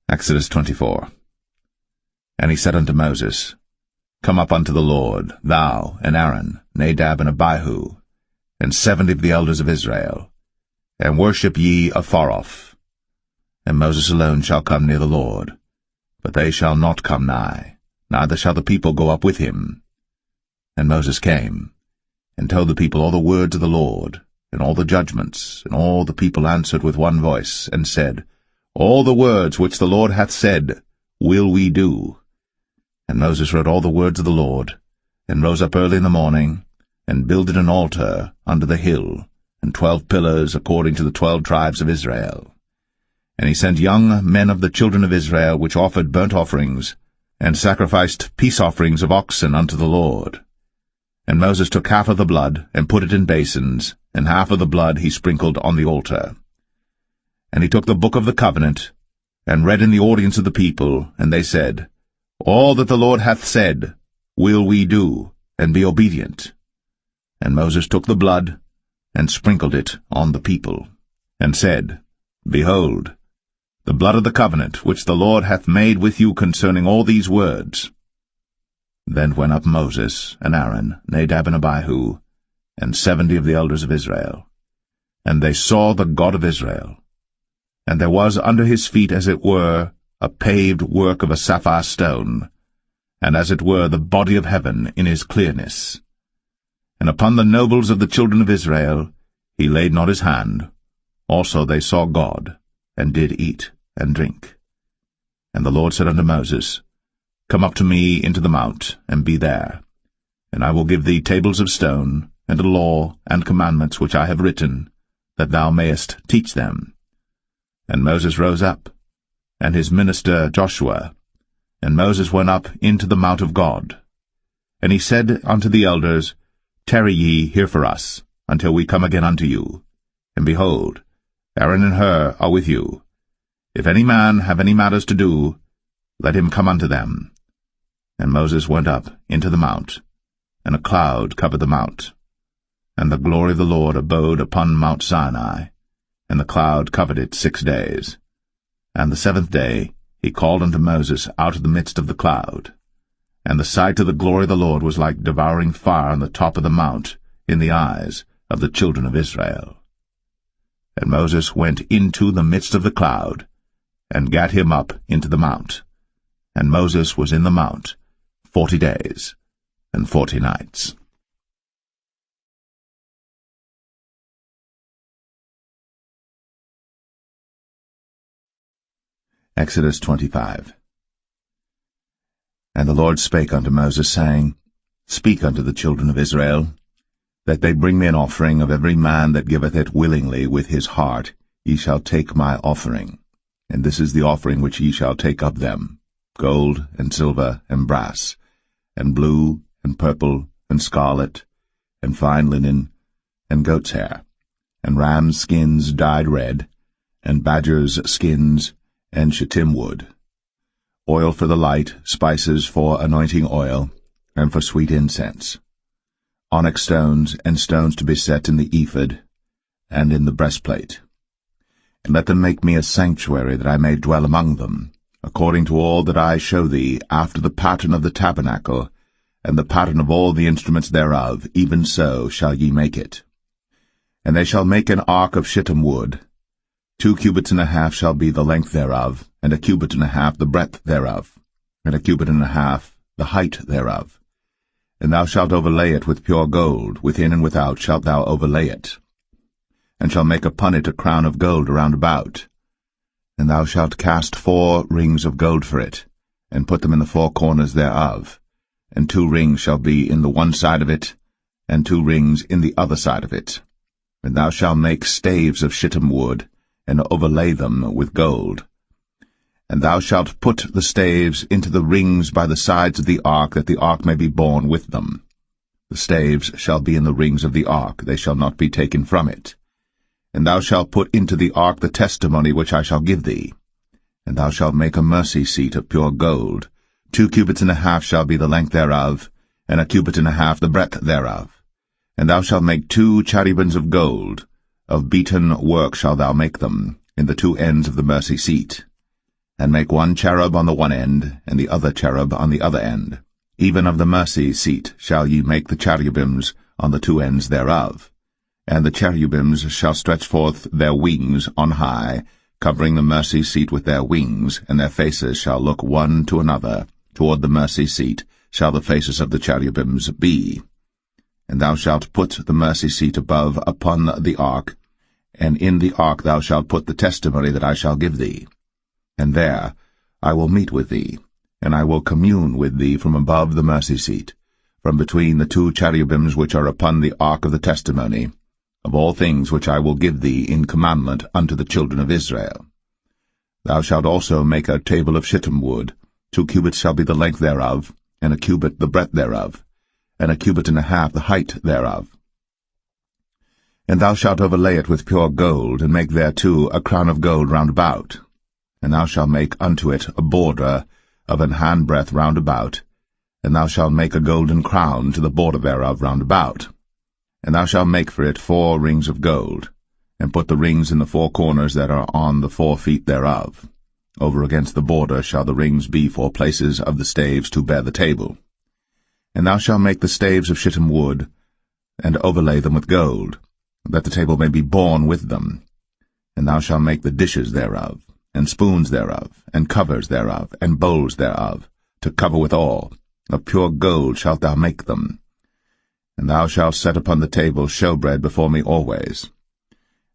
Exodus 24. And he said unto Moses, Come up unto the Lord, thou, and Aaron, Nadab, and Abihu, and 70 of the elders of Israel, and worship ye afar off. And Moses alone shall come near the Lord, but they shall not come nigh, neither shall the people go up with him. And Moses came, and told the people all the words of the Lord, and all the judgments, and all the people answered with one voice, and said, All the words which the Lord hath said will we do. And Moses wrote all the words of the Lord, and rose up early in the morning, and builded an altar under the hill, and 12 pillars according to the 12 tribes of Israel. And he sent young men of the children of Israel, which offered burnt offerings, and sacrificed peace offerings of oxen unto the Lord. And Moses took half of the blood, and put it in basins, and half of the blood he sprinkled on the altar. And he took the book of the covenant, and read in the audience of the people, and they said, All that the Lord hath said will we do, and be obedient. And Moses took the blood, and sprinkled it on the people, and said, Behold, the blood of the covenant which the Lord hath made with you concerning all these words. Then went up Moses, and Aaron, Nadab, and Abihu, and 70 of the elders of Israel. And they saw the God of Israel. And there was under his feet, as it were, a paved work of a sapphire stone, and as it were the body of heaven in his clearness. And upon the nobles of the children of Israel he laid not his hand. Also they saw God, and did eat and drink. And the Lord said unto Moses, Come up to me into the mount, and be there. And I will give thee tables of stone, and a law and commandments which I have written, that thou mayest teach them. And Moses rose up, and his minister Joshua, and Moses went up into the mount of God. And he said unto the elders, Tarry ye here for us, until we come again unto you. And behold, Aaron and Hur are with you. If any man have any matters to do, let him come unto them. And Moses went up into the mount, and a cloud covered the mount. And the glory of the Lord abode upon Mount Sinai, and the cloud covered it 6 days. And the 7th day he called unto Moses out of the midst of the cloud. And the sight of the glory of the Lord was like devouring fire on the top of the mount in the eyes of the children of Israel. And Moses went into the midst of the cloud, and gat him up into the mount. And Moses was in the mount 40 days and 40 nights. Exodus 25. And the Lord spake unto Moses, saying, Speak unto the children of Israel, that they bring me an offering of every man that giveth it willingly with his heart. Ye shall take my offering. And this is the offering which ye shall take of them, gold, and silver, and brass, and blue, and purple, and scarlet, and fine linen, and goat's hair, and rams' skins dyed red, and badgers' skins, and shittim wood, oil for the light, spices for anointing oil, and for sweet incense, onyx stones, and stones to be set in the ephod, and in the breastplate. And let them make me a sanctuary, that I may dwell among them, according to all that I show thee, after the pattern of the tabernacle, and the pattern of all the instruments thereof, even so shall ye make it. And they shall make an ark of shittim wood. 2 cubits and a half shall be the length thereof, and 1 cubit and a half the breadth thereof, and 1 cubit and a half the height thereof. And thou shalt overlay it with pure gold, within and without shalt thou overlay it, and shalt make upon it a crown of gold around about. And thou shalt cast 4 rings of gold for it, and put them in the 4 corners thereof, and 2 rings shall be in the one side of it, and 2 rings in the other side of it. And thou shalt make staves of shittim wood, and overlay them with gold. And thou shalt put the staves into the rings by the sides of the ark, that the ark may be borne with them. The staves shall be in the rings of the ark, they shall not be taken from it. And thou shalt put into the ark the testimony which I shall give thee. And thou shalt make a mercy seat of pure gold. 2 cubits and a half shall be the length thereof, and 1 cubit and a half the breadth thereof. And thou shalt make 2 cherubims of gold. Of beaten work shalt thou make them, in the 2 ends of the mercy seat. And make one cherub on the one end, and the other cherub on the other end. Even of the mercy seat shall ye make the cherubims on the two ends thereof. And the cherubims shall stretch forth their wings on high, covering the mercy seat with their wings, and their faces shall look one to another. Toward the mercy seat shall the faces of the cherubims be. And thou shalt put the mercy seat above upon the ark, and in the ark thou shalt put the testimony that I shall give thee. And there I will meet with thee, and I will commune with thee from above the mercy seat, from between the two cherubims which are upon the ark of the testimony, of all things which I will give thee in commandment unto the children of Israel. Thou shalt also make a table of shittim wood. 2 cubits shall be the length thereof, and a cubit the breadth thereof, and a cubit and a half the height thereof. And thou shalt overlay it with pure gold, and make thereto a crown of gold round about. And thou shalt make unto it a border of an handbreadth round about, and thou shalt make a golden crown to the border thereof round about. And thou shalt make for it 4 rings of gold, and put the rings in the 4 corners that are on the 4 feet thereof. Over against the border shall the rings be for places of the staves to bear the table. And thou shalt make the staves of shittim wood, and overlay them with gold, that the table may be borne with them. And thou shalt make the dishes thereof, and spoons thereof, and covers thereof, and bowls thereof, to cover withal. Of pure gold shalt thou make them. And thou shalt set upon the table showbread before me always.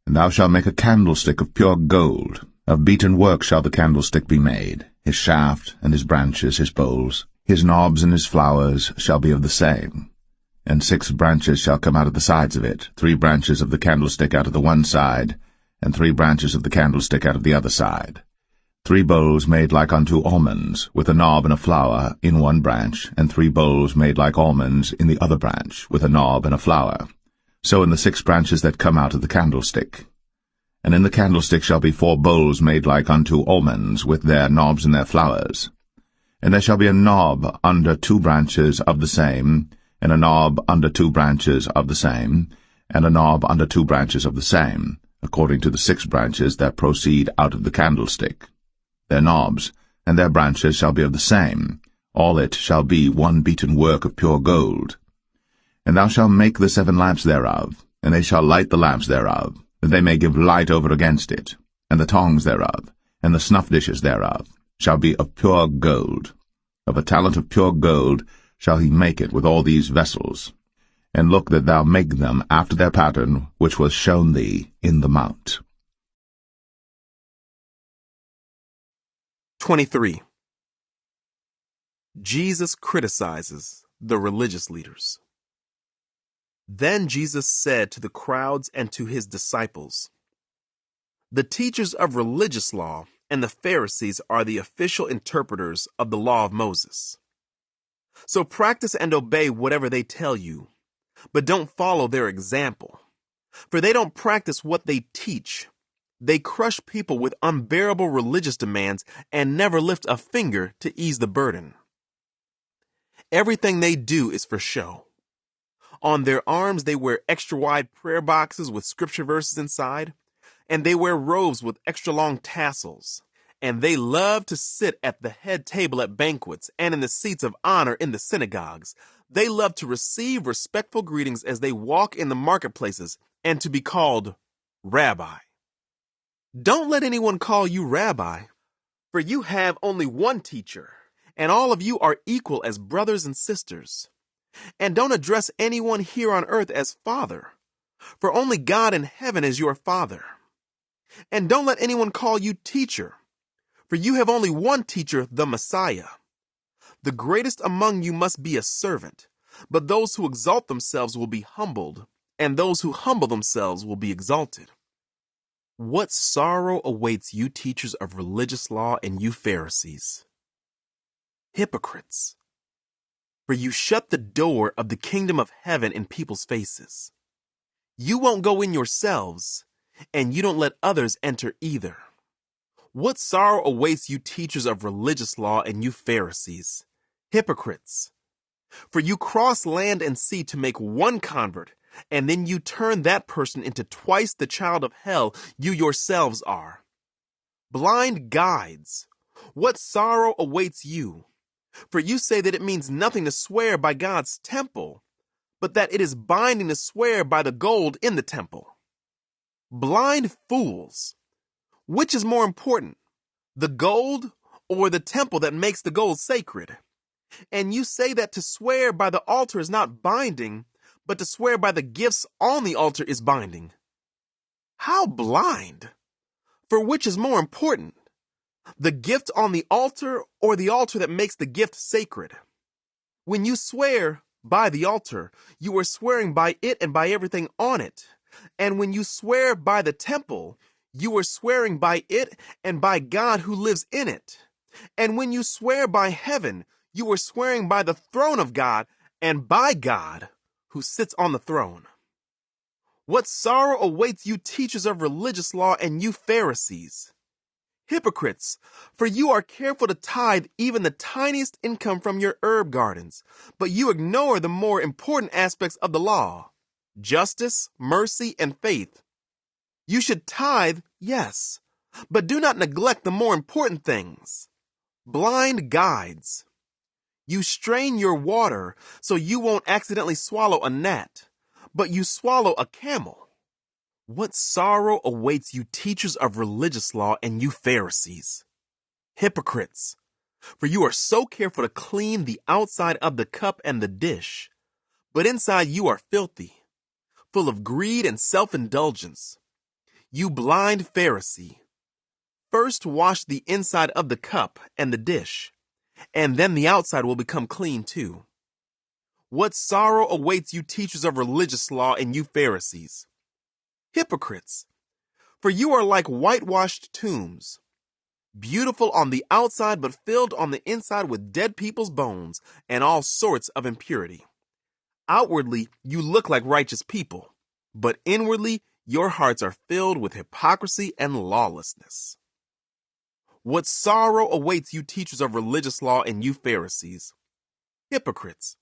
And thou shalt make a candlestick of pure gold. Of beaten work shall the candlestick be made. His shaft, and his branches, his bowls, his knobs and his flowers shall be of the same. And 6 branches shall come out of the sides of it, 3 branches of the candlestick out of the one side, and 3 branches of the candlestick out of the other side. 3 bowls made like unto almonds, with a knob and a flower in one branch, and 3 bowls made like almonds in the other branch, with a knob and a flower. So in the 6 branches that come out of the candlestick. And in the candlestick shall be 4 bowls made like unto almonds, with their knobs and their flowers. And there shall be a knob under 2 branches of the same, and a knob under 2 branches of the same, and a knob under 2 branches of the same, according to the 6 branches that proceed out of the candlestick. Their knobs and their branches shall be of the same. All it shall be one beaten work of pure gold. And thou shalt make the 7 lamps thereof, and they shall light the lamps thereof, that they may give light over against it. And the tongs thereof, and the snuff dishes thereof, shall be of pure gold. Of a talent of pure gold shall he make it with all these vessels. And look that thou make them after their pattern which was shown thee in the mount. 23. Jesus criticizes the religious leaders. Then Jesus said to the crowds and to his disciples, "The teachers of religious law and the Pharisees are the official interpreters of the law of Moses. So practice and obey whatever they tell you, but don't follow their example. For they don't practice what they teach. They crush people with unbearable religious demands and never lift a finger to ease the burden. Everything they do is for show. On their arms they wear extra-wide prayer boxes with scripture verses inside, and they wear robes with extra-long tassels. And they love to sit at the head table at banquets and in the seats of honor in the synagogues. They love to receive respectful greetings as they walk in the marketplaces and to be called Rabbi. Don't let anyone call you Rabbi, for you have only one teacher, and all of you are equal as brothers and sisters. And don't address anyone here on earth as Father, for only God in heaven is your Father. And don't let anyone call you Teacher, for you have only one teacher, the Messiah. The greatest among you must be a servant, but those who exalt themselves will be humbled, and those who humble themselves will be exalted. What sorrow awaits you teachers of religious law and you Pharisees, hypocrites! For you shut the door of the kingdom of heaven in people's faces. You won't go in yourselves, and you don't let others enter either. What sorrow awaits you teachers of religious law and you Pharisees, hypocrites! For you cross land and sea to make one convert, and then you turn that person into twice the child of hell you yourselves are. Blind guides, What sorrow awaits you? For you say that it means nothing to swear by God's temple, but that it is binding to swear by the gold in the temple. Blind fools! Which is more important, the gold or the temple that makes the gold sacred? And you say that to swear by the altar is not binding, but to swear by the gifts on the altar is binding. How blind! For which is more important, the gift on the altar or the altar that makes the gift sacred? When you swear by the altar, you are swearing by it and by everything on it. And when you swear by the temple, you are swearing by it and by God who lives in it. And when you swear by heaven, you are swearing by the throne of God and by God who sits on the throne. What sorrow awaits you teachers of religious law and you Pharisees! Hypocrites, for you are careful to tithe even the tiniest income from your herb gardens, but you ignore the more important aspects of the law: justice, mercy, and faith. You should tithe, yes, but do not neglect the more important things. Blind guides! You strain your water so you won't accidentally swallow a gnat, but you swallow a camel. What sorrow awaits you teachers of religious law and you Pharisees! Hypocrites! For you are so careful to clean the outside of the cup and the dish, but inside you are filthy, full of greed and self-indulgence. You blind Pharisee! First wash the inside of the cup and the dish, and then the outside will become clean too. What sorrow awaits you teachers of religious law and you Pharisees! Hypocrites! For you are like whitewashed tombs, beautiful on the outside but filled on the inside with dead people's bones and all sorts of impurity. Outwardly, you look like righteous people, but inwardly, your hearts are filled with hypocrisy and lawlessness. What sorrow awaits you teachers of religious law and you Pharisees! Hypocrites!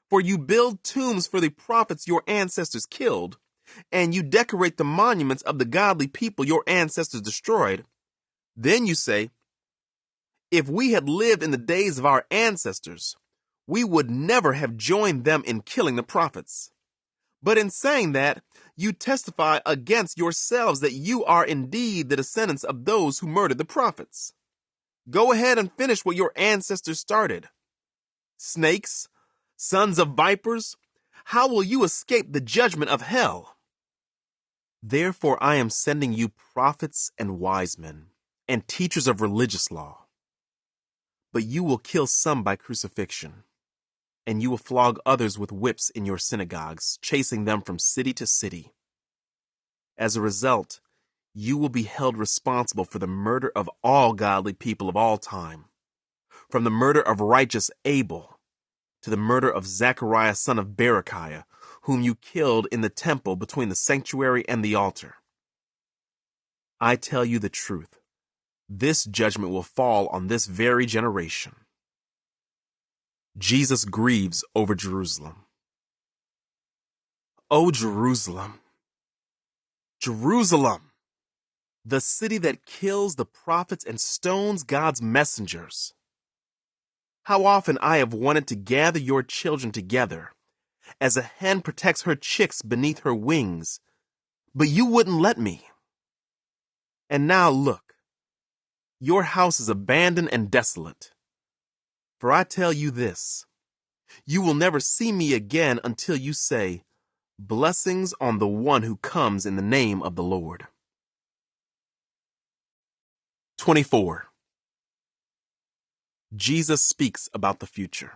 For you build tombs for the prophets your ancestors killed, and you decorate the monuments of the godly people your ancestors destroyed. Then you say, if we had lived in the days of our ancestors, we would never have joined them in killing the prophets. But in saying that, you testify against yourselves that you are indeed the descendants of those who murdered the prophets. Go ahead and finish what your ancestors started. Snakes, sons of vipers, how will you escape the judgment of hell? Therefore I am sending you prophets and wise men, and teachers of religious law. But you will kill some by crucifixion, and you will flog others with whips in your synagogues, chasing them from city to city. As a result, you will be held responsible for the murder of all godly people of all time, from the murder of righteous Abel to the murder of Zechariah son of Berechiah, whom you killed in the temple between the sanctuary and the altar. I tell you the truth, this judgment will fall on this very generation. Jesus grieves over Jerusalem. O Jerusalem, Jerusalem, the city that kills the prophets and stones God's messengers. How often I have wanted to gather your children together, as a hen protects her chicks beneath her wings, but you wouldn't let me. And now look, your house is abandoned and desolate. For I tell you this, you will never see me again until you say, blessings on the one who comes in the name of the Lord. 24. Jesus speaks about the future.